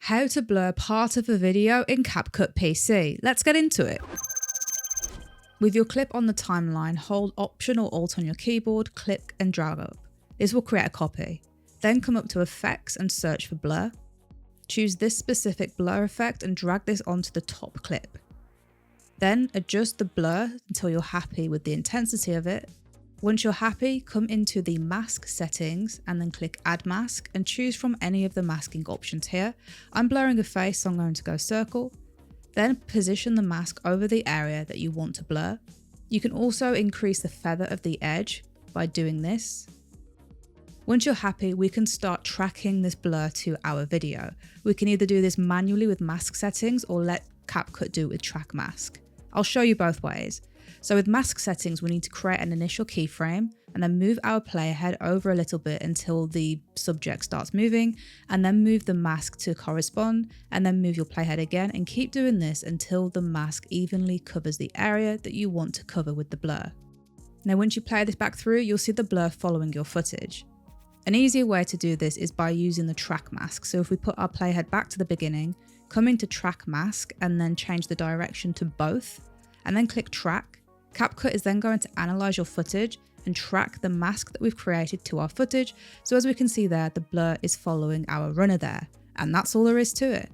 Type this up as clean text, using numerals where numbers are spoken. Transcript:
How to blur part of a video in CapCut PC. Let's get into it. With your clip on the timeline, hold Option or Alt on your keyboard, click and drag up. This will create a copy. Then come up to Effects and search for Blur. Choose this specific blur effect and drag this onto the top clip. Then adjust the blur until you're happy with the intensity of it. Once you're happy, come into the mask settings and then click Add Mask and choose from any of the masking options here. I'm blurring a face, so I'm going to go circle. Then position the mask over the area that you want to blur. You can also increase the feather of the edge by doing this. Once you're happy, we can start tracking this blur to our video. We can either do this manually with mask settings or let CapCut do it with track mask. I'll show you both ways. So with mask settings, we need to create an initial keyframe and then move our playhead over a little bit until the subject starts moving, and then move the mask to correspond, and then move your playhead again, and keep doing this until the mask evenly covers the area that you want to cover with the blur. Now, once you play this back through, you'll see the blur following your footage. An easier way to do this is by using the track mask. So if we put our playhead back to the beginning, come into track mask and then change the direction to both, and then click track. CapCut is then going to analyze your footage and track the mask that we've created to our footage. So as we can see there, the blur is following our runner there. And that's all there is to it.